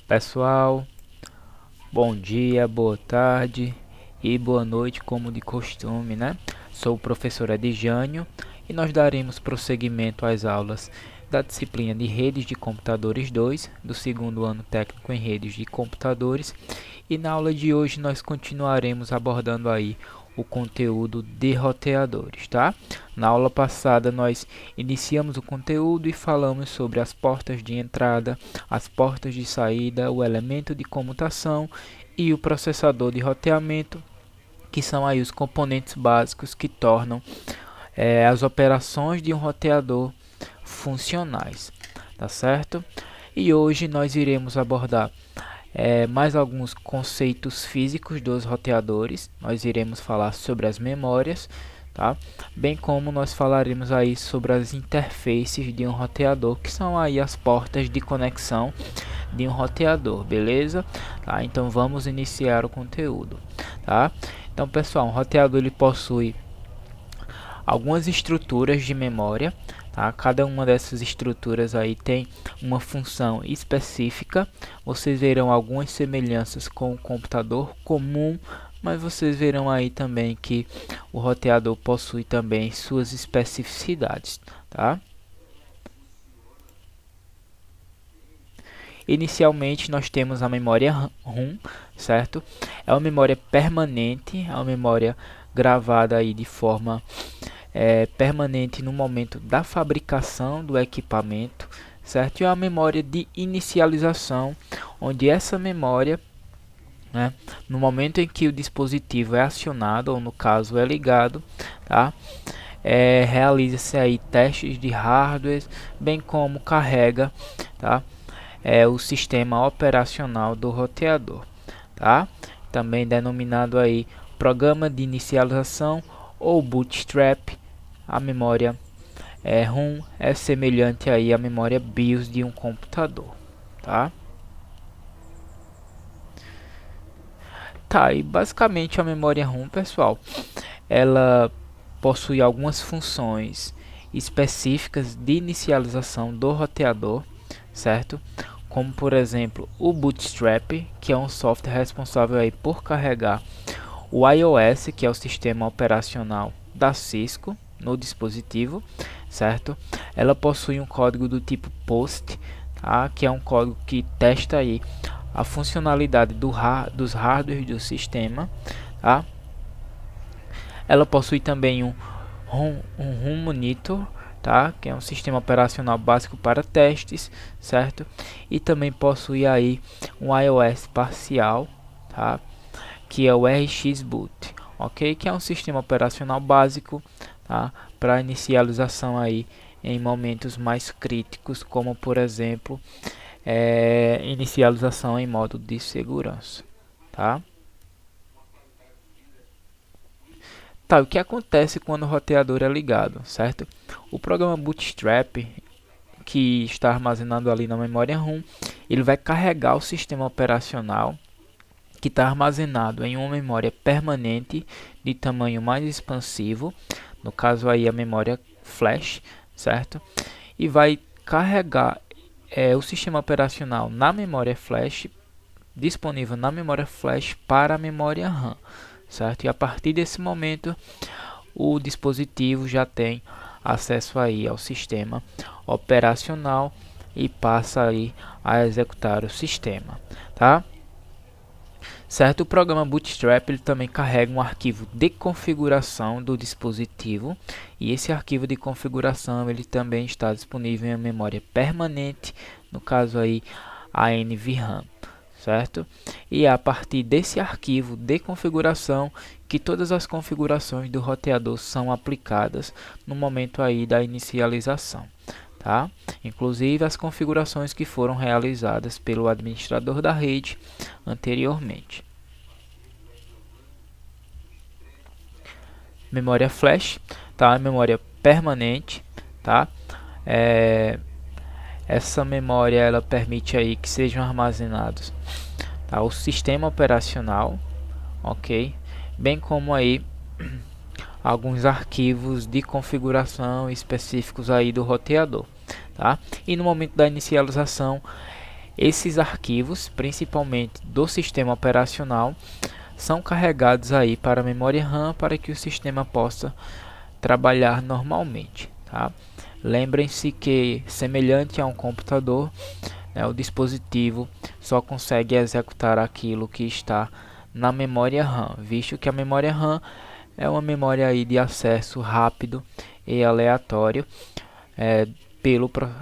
Pessoal, bom dia, boa tarde e boa noite, como de costume, né? Sou o professor Edjânio e nós daremos prosseguimento às aulas da disciplina de Redes de Computadores 2, do segundo ano técnico em Redes de Computadores, e na aula de hoje nós continuaremos abordando aí o conteúdo de roteadores, tá? Na aula passada nós iniciamos o conteúdo e falamos sobre as portas de entrada, as portas de saída, o elemento de comutação e o processador de roteamento, que são aí os componentes básicos que tornam as operações de um roteador funcionais, tá certo? E hoje nós iremos abordar mais alguns conceitos físicos dos roteadores. Nós iremos falar sobre as memórias, tá? Bem como nós falaremos aí sobre as interfaces de um roteador, que são aí as portas de conexão de um roteador, beleza? Tá? Então vamos iniciar o conteúdo, tá? Então, pessoal, um roteador ele possui algumas estruturas de memória, tá? Cada uma dessas estruturas aí tem uma função específica. Vocês verão algumas semelhanças com o computador comum, mas vocês verão aí também que o roteador possui também suas especificidades, tá? Inicialmente nós temos a memória ROM, certo? É uma memória permanente, é uma memória gravada aí de forma permanente no momento da fabricação do equipamento, certo? E é uma memória de inicialização, onde essa memória, né, no momento em que o dispositivo é acionado, ou no caso é ligado, tá? Realiza-se aí testes de hardware, bem como carrega, tá? O sistema operacional do roteador, tá? Também denominado aí programa de inicialização ou bootstrap. A memória ROM é semelhante aí à memória BIOS de um computador, tá? Tá, e basicamente a memória ROM, pessoal, ela possui algumas funções específicas de inicialização do roteador, certo? Como por exemplo o Bootstrap, que é um software responsável aí por carregar o iOS, que é o sistema operacional da Cisco, no dispositivo, certo? Ela possui um código do tipo POST, tá? Que é um código que testa aí a funcionalidade dos hardwares do sistema, tá? Ela possui também um ROM Monitor, tá? Que é um sistema operacional básico para testes, certo? E também possui aí um iOS parcial, tá? Que é o RxBoot, ok? Que é um sistema operacional básico, tá? Para inicialização aí em momentos mais críticos, como por exemplo inicialização em modo de segurança, tá? Tá, o que acontece quando o roteador é ligado, certo? O programa Bootstrap, que está armazenado ali na memória ROM, ele vai carregar o sistema operacional que está armazenado em uma memória permanente de tamanho mais expansivo, no caso aí a memória flash, certo? E vai carregar o sistema operacional na memória flash, disponível na memória flash para a memória RAM, certo? E a partir desse momento o dispositivo já tem acesso aí ao sistema operacional e passa aí a executar o sistema, tá? Certo, o programa Bootstrap ele também carrega um arquivo de configuração do dispositivo, e esse arquivo de configuração ele também está disponível em memória permanente, no caso aí a NVRAM, certo? E é a partir desse arquivo de configuração que todas as configurações do roteador são aplicadas no momento aí da inicialização, tá? Inclusive as configurações que foram realizadas pelo administrador da rede anteriormente. Memória flash, tá? Memória permanente, tá? Essa memória ela permite aí que sejam armazenados, tá, o sistema operacional, ok? Bem como aí alguns arquivos de configuração específicos aí do roteador, tá? E no momento da inicialização Esses arquivos, principalmente do sistema operacional, são carregados aí para a memória RAM para que o sistema possa trabalhar normalmente, tá? Lembrem-se que, semelhante a um computador, né, o dispositivo só consegue executar aquilo que está na memória RAM, visto que a memória RAM é uma memória aí de acesso rápido e aleatório,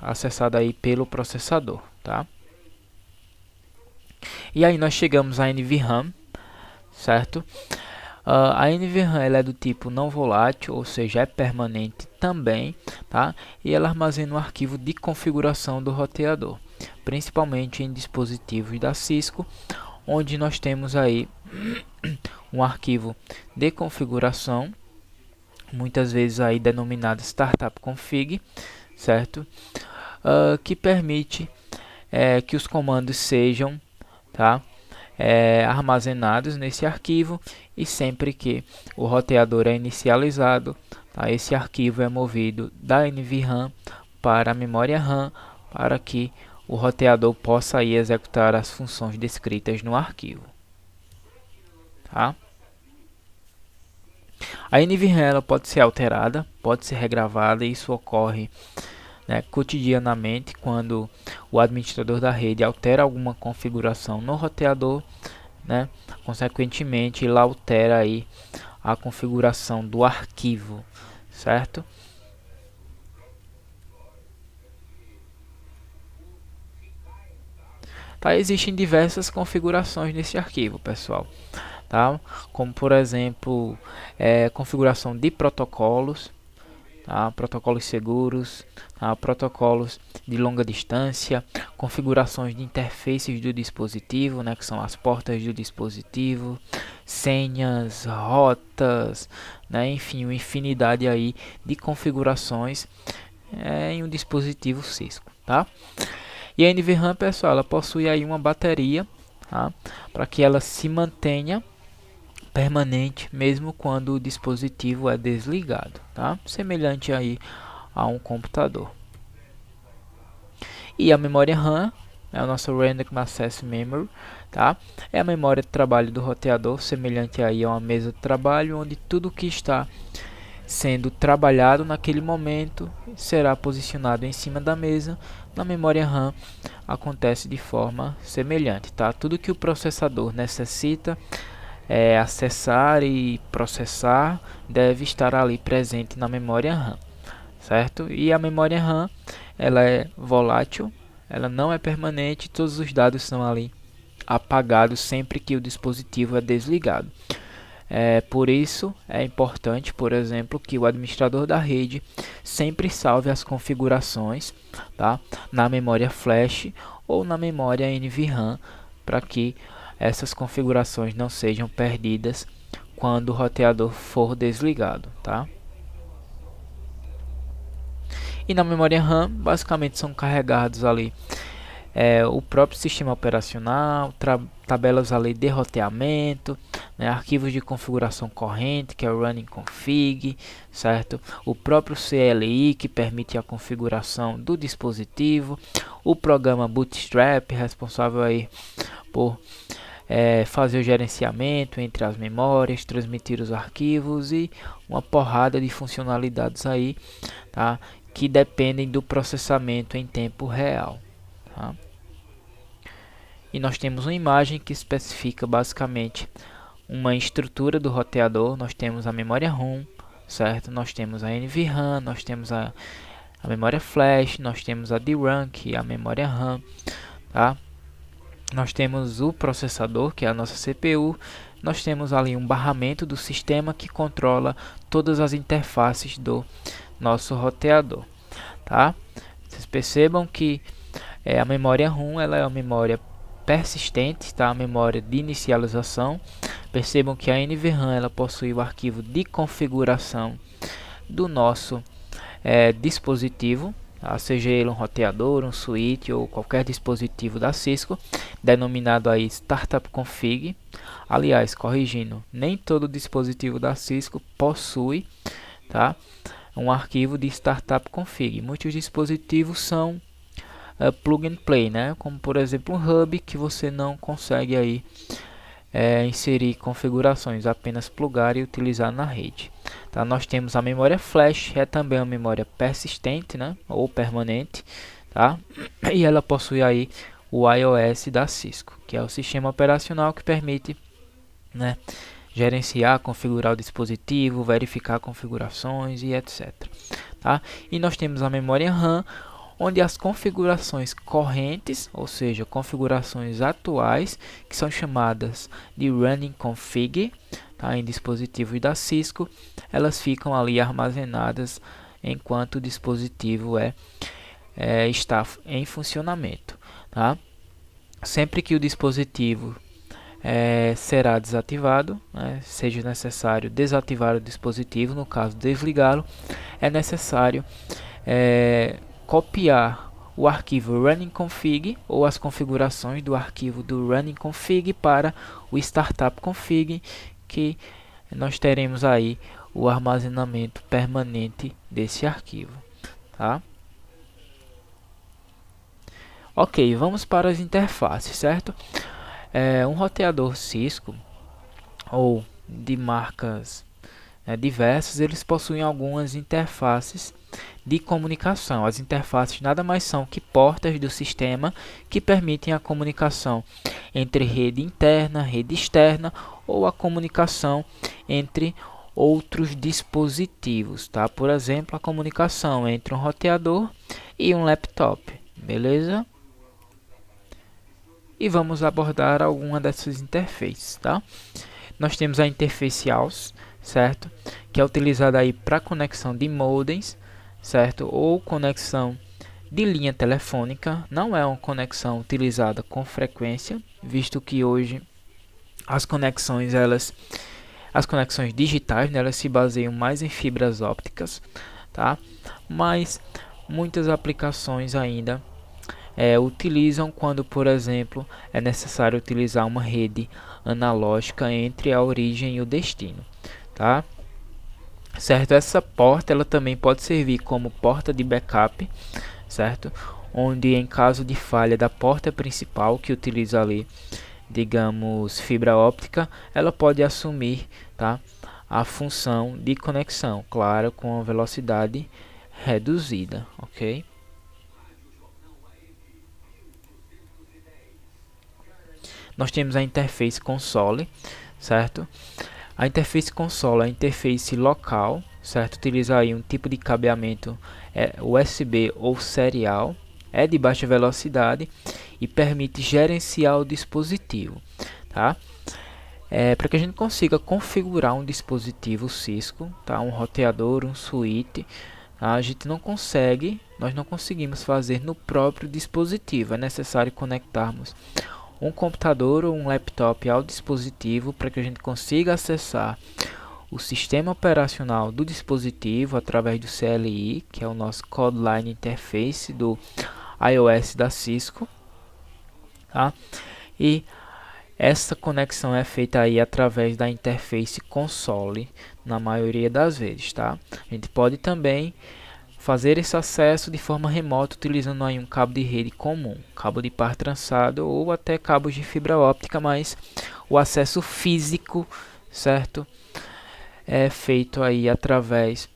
acessada aí pelo processador, tá? E aí nós chegamos à NVRAM, certo? A NVRAM ela é do tipo não volátil, ou seja, é permanente também, tá? E ela armazena um arquivo de configuração do roteador, principalmente em dispositivos da Cisco, onde nós temos aí um arquivo de configuração, muitas vezes aí denominado startup config, certo? Que permite que os comandos sejam, tá, armazenados nesse arquivo, e sempre que o roteador é inicializado, tá, esse arquivo é movido da NVRAM para a memória RAM para que o roteador possa aí executar as funções descritas no arquivo, tá? A NVRAM ela pode ser alterada, pode ser regravada, e isso ocorre, né, cotidianamente quando o administrador da rede altera alguma configuração no roteador, né, consequentemente ele altera aí a configuração do arquivo, certo? Tá, existem diversas configurações nesse arquivo, pessoal, tá? Como por exemplo, configuração de protocolos, tá? Protocolos seguros, tá? Protocolos de longa distância, configurações de interfaces do dispositivo, né, que são as portas do dispositivo, senhas, rotas, né, enfim, uma infinidade aí de configurações em um dispositivo Cisco, tá? E a NVRAM, pessoal, ela possui aí uma bateria, tá, para que ela se mantenha permanente mesmo quando o dispositivo é desligado, tá? Semelhante aí a um computador. E a memória RAM é o nosso Random Access Memory, tá? É a memória de trabalho do roteador, semelhante aí a uma mesa de trabalho, onde tudo que está sendo trabalhado naquele momento será posicionado em cima da mesa. Na memória RAM acontece de forma semelhante, tá? Tudo que o processador necessita acessar e processar deve estar ali presente na memória RAM, certo? E a memória RAM ela é volátil, ela não é permanente, todos os dados são ali apagados sempre que o dispositivo é desligado. Por isso é importante, por exemplo, que o administrador da rede sempre salve as configurações, tá, na memória flash ou na memória NVRAM, para que essas configurações não sejam perdidas quando o roteador for desligado, tá? E na memória RAM, basicamente são carregados ali o próprio sistema operacional, tabelas ali de roteamento, né, arquivos de configuração corrente, que é o running config, certo? O próprio CLI, que permite a configuração do dispositivo, o programa Bootstrap, responsável aí por fazer o gerenciamento entre as memórias, transmitir os arquivos e uma porrada de funcionalidades aí, tá, que dependem do processamento em tempo real. Tá? E nós temos uma imagem que especifica basicamente uma estrutura do roteador. Nós temos a memória ROM, certo? Nós temos a NVRAM, nós temos a memória flash, nós temos a DRAM, que é a memória RAM, tá? Nós temos o processador, que é a nossa CPU. Nós temos ali um barramento do sistema que controla todas as interfaces do nosso roteador, tá? Vocês percebam que a memória ROM ela é uma memória persistente, tá? A memória de inicialização. Percebam que a NVRAM ela possui o arquivo de configuração do nosso dispositivo, tá? Seja ele um roteador, um switch ou qualquer dispositivo da Cisco, denominado aí Startup Config. Aliás, corrigindo, nem todo dispositivo da Cisco possui, tá, um arquivo de Startup Config. Muitos dispositivos são plug and play, né? Como por exemplo um hub que você não consegue aí inserir configurações, apenas plugar e utilizar na rede. Tá? Nós temos a memória flash, é também uma memória persistente, né? Ou permanente, tá? E ela possui aí o iOS da Cisco, que é o sistema operacional que permite, né, gerenciar, configurar o dispositivo, verificar configurações e etc. Tá? E nós temos a memória RAM, onde as configurações correntes, ou seja, configurações atuais, que são chamadas de running config, tá, em dispositivos da Cisco, elas ficam ali armazenadas enquanto o dispositivo está em funcionamento. Tá? Sempre que o dispositivo será desativado, né, seja necessário desativar o dispositivo, no caso desligá-lo, é necessário copiar o arquivo running config ou as configurações do arquivo do running config para o startup config, que nós teremos aí o armazenamento permanente desse arquivo, tá? Ok, vamos para as interfaces, certo? Um roteador Cisco ou de marcas diversas, eles possuem algumas interfaces de comunicação. As interfaces nada mais são que portas do sistema que permitem a comunicação entre rede interna, rede externa ou a comunicação entre outros dispositivos, tá? Por exemplo, a comunicação entre um roteador e um laptop, beleza? E vamos abordar alguma dessas interfaces, tá? Nós temos a interface AUX, certo? Que é utilizada aí para conexão de modems, certo? Ou conexão de linha telefônica. Não é uma conexão utilizada com frequência, visto que hoje as conexões digitais, né, elas se baseiam mais em fibras ópticas, tá? Mas muitas aplicações ainda utilizam quando, por exemplo, é necessário utilizar uma rede analógica entre a origem e o destino, tá? Certo? Essa porta ela também pode servir como porta de backup, certo? Onde em caso de falha da porta principal, que utiliza ali, digamos, fibra óptica, ela pode assumir, tá, a função de conexão, claro, com a velocidade reduzida, ok? Nós temos a interface console, certo? A interface console é a interface local, certo? Utiliza aí um tipo de cabeamento USB ou serial, é de baixa velocidade e permite gerenciar o dispositivo, tá? Para que a gente consiga configurar um dispositivo Cisco, tá? Um roteador, um switch, tá? Nós não conseguimos fazer no próprio dispositivo. É necessário conectarmos um computador ou um laptop ao dispositivo para que a gente consiga acessar o sistema operacional do dispositivo através do CLI, que é o nosso Code Line Interface do iOS da Cisco, tá? E essa conexão é feita aí através da interface console na maioria das vezes, tá? A gente pode também fazer esse acesso de forma remota utilizando aí um cabo de rede comum, cabo de par trançado ou até cabos de fibra óptica, mas o acesso físico, certo, é feito aí através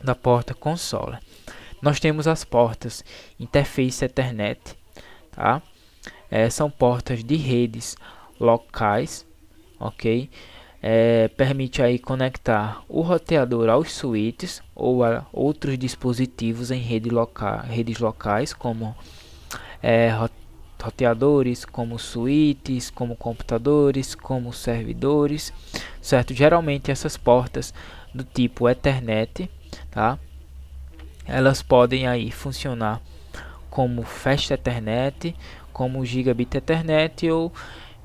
da porta console. Nós temos as portas interface Ethernet, tá? São portas de redes locais, ok? Permite aí conectar o roteador aos switches ou a outros dispositivos em redes locais, como roteadores, como switches, como computadores, como servidores, certo? Geralmente essas portas do tipo Ethernet, tá? Elas podem aí funcionar como Fast Ethernet, como Gigabit Ethernet ou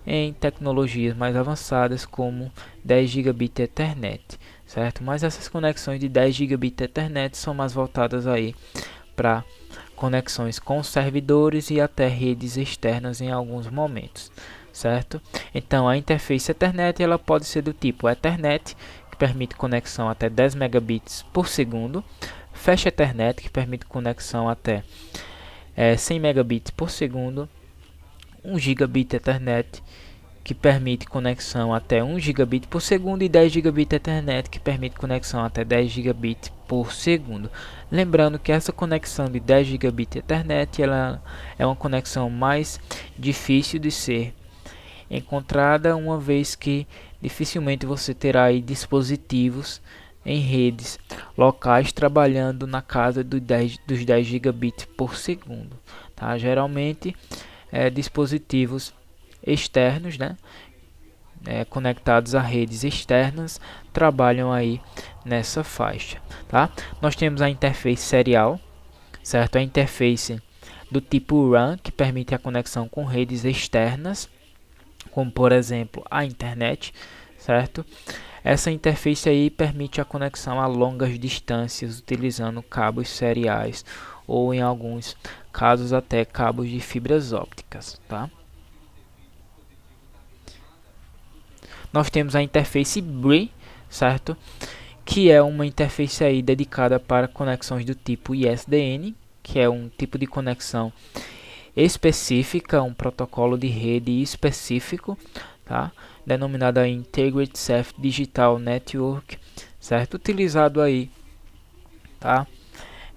em tecnologias mais avançadas como 10 Gigabit Ethernet, certo? Mas essas conexões de 10 Gigabit Ethernet são mais voltadas aí para conexões com servidores e até redes externas em alguns momentos, certo? Então a interface Ethernet ela pode ser do tipo Ethernet, que permite conexão até 10 megabits por segundo, Fast Ethernet, que permite conexão até 100 megabits por segundo, 1 gigabit Ethernet, que permite conexão até 1 gigabit por segundo, e 10 gigabit Ethernet, que permite conexão até 10 gigabit por segundo. Lembrando que essa conexão de 10 gigabit Ethernet ela é uma conexão mais difícil de ser encontrada, uma vez que dificilmente você terá aí dispositivos em redes locais trabalhando na casa dos 10 gigabits por segundo, tá? Geralmente dispositivos externos, né, conectados a redes externas, trabalham aí nessa faixa, tá? Nós temos a interface serial, certo? A interface do tipo RAN, que permite a conexão com redes externas, como por exemplo a internet, certo? Essa interface aí permite a conexão a longas distâncias utilizando cabos seriais ou em alguns casos até cabos de fibras ópticas, tá? Nós temos a interface BRI, certo? Que é uma interface aí dedicada para conexões do tipo ISDN, que é um tipo de conexão específica, um protocolo de rede específico, tá? Denominado aí Integrated Self Digital Network, certo? Utilizado aí, tá?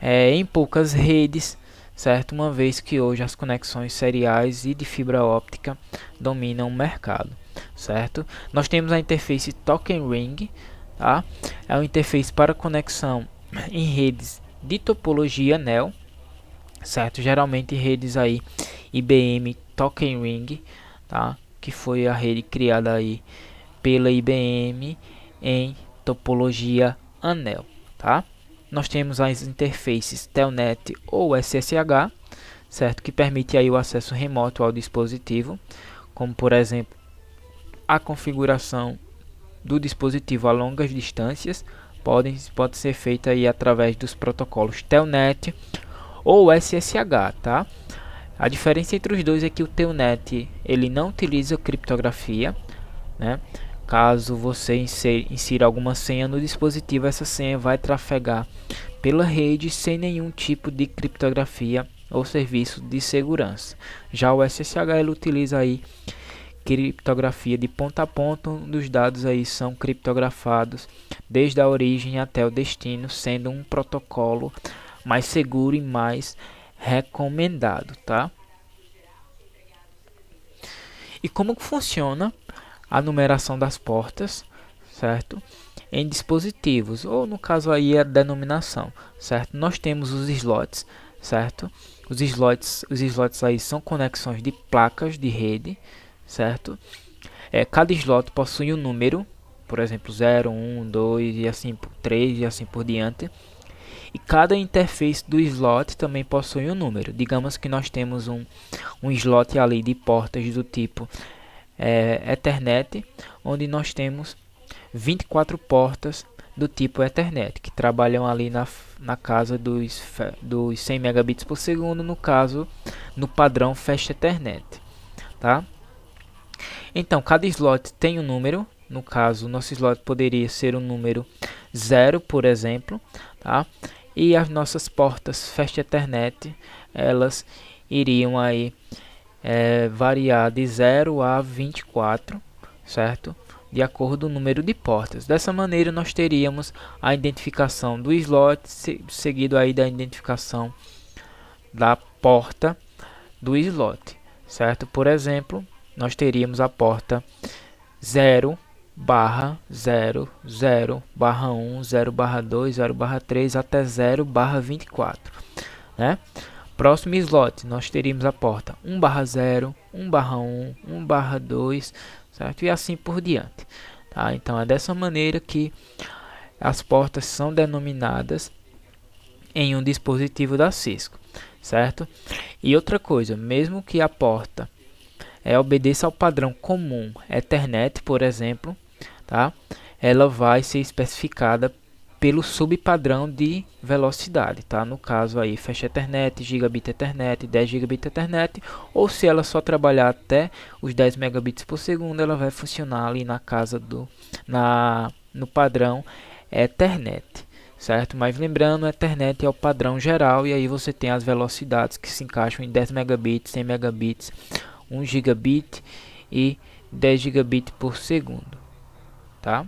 Em poucas redes, certo? Uma vez que hoje as conexões seriais e de fibra óptica dominam o mercado, certo? Nós temos a interface Token Ring, tá? É uma interface para conexão em redes de topologia NEL, certo? Geralmente redes aí IBM Token Ring, tá? Que foi a rede criada aí pela IBM em topologia ANEL, tá? Nós temos as interfaces Telnet ou SSH, certo? Que permite aí o acesso remoto ao dispositivo, como por exemplo a configuração do dispositivo a longas distâncias pode ser feita aí através dos protocolos Telnet ou SSH, tá? A diferença entre os dois é que o Telnet ele não utiliza criptografia, né? Caso você insira alguma senha no dispositivo, essa senha vai trafegar pela rede sem nenhum tipo de criptografia ou serviço de segurança. Já o SSH ele utiliza aí criptografia de ponta a ponta, onde os dados aí são criptografados desde a origem até o destino, sendo um protocolo mais seguro e mais recomendado, tá? E como funciona a numeração das portas, certo? Em dispositivos, ou no caso aí a denominação, certo? Nós temos os slots, certo? Os slots aí são conexões de placas de rede, certo? Cada slot possui um número, por exemplo 0, 1, 2 e assim por 3 e assim por diante. E cada interface do slot também possui um número. Digamos que nós temos um slot ali de portas do tipo Ethernet, onde nós temos 24 portas do tipo Ethernet, que trabalham ali na casa dos 100 megabits por segundo, no caso, no padrão Fast Ethernet, tá? Então, cada slot tem um número. No caso, nosso slot poderia ser o número 0, por exemplo, tá? E as nossas portas Fast Ethernet, elas iriam aí variar de 0 a 24, certo? De acordo com o número de portas. Dessa maneira, nós teríamos a identificação do slot, seguido aí da identificação da porta do slot, certo? Por exemplo, nós teríamos a porta 0/00/1, 0/2, 0/3 até 0/24, né? Próximo slot, nós teríamos a porta 1/0, 1/1, 1/2, certo? E assim por diante, tá? Então é dessa maneira que as portas são denominadas em um dispositivo da Cisco, certo? E outra coisa, mesmo que a porta obedeça ao padrão comum Ethernet, por exemplo, tá? Ela vai ser especificada pelo subpadrão de velocidade, tá? No caso aí Fast Ethernet, Gigabit Ethernet, 10 Gigabit Ethernet, ou se ela só trabalhar até os 10 megabits por segundo, ela vai funcionar ali na casa no padrão Ethernet, certo? Mas lembrando, a Ethernet é o padrão geral e aí você tem as velocidades que se encaixam em 10 megabits, 100 megabits, 1 gigabit e 10 gigabit por segundo, tá?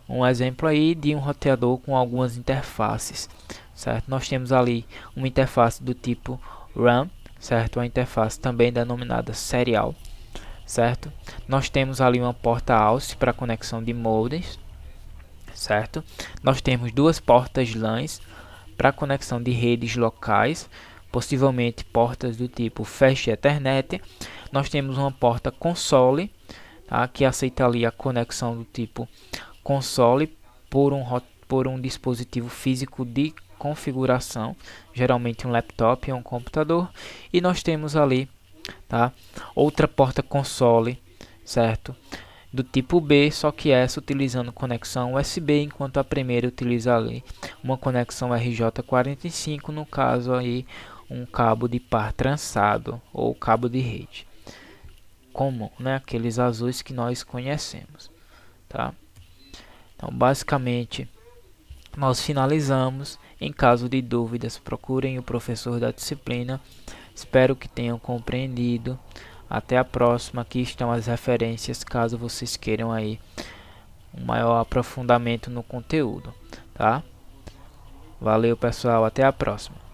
Um exemplo aí de um roteador com algumas interfaces, certo? Nós temos ali uma interface do tipo RAM, certo? Uma interface também denominada serial, certo? Nós temos ali uma porta AUX para conexão de modems, certo? Nós temos duas portas LANs para conexão de redes locais, possivelmente portas do tipo Fast Ethernet. Nós temos uma porta console, tá? Que aceita ali a conexão do tipo console por um dispositivo físico de configuração, geralmente um laptop ou um computador. E nós temos ali, tá, outra porta console, certo, do tipo B, só que essa utilizando conexão USB, enquanto a primeira utiliza ali uma conexão RJ45, no caso aí um cabo de par trançado ou cabo de rede comum, né, aqueles azuis que nós conhecemos, tá? Então, basicamente, nós finalizamos. Em caso de dúvidas, procurem o professor da disciplina. Espero que tenham compreendido. Até a próxima. Aqui estão as referências, caso vocês queiram aí um maior aprofundamento no conteúdo, tá? Valeu, pessoal. Até a próxima.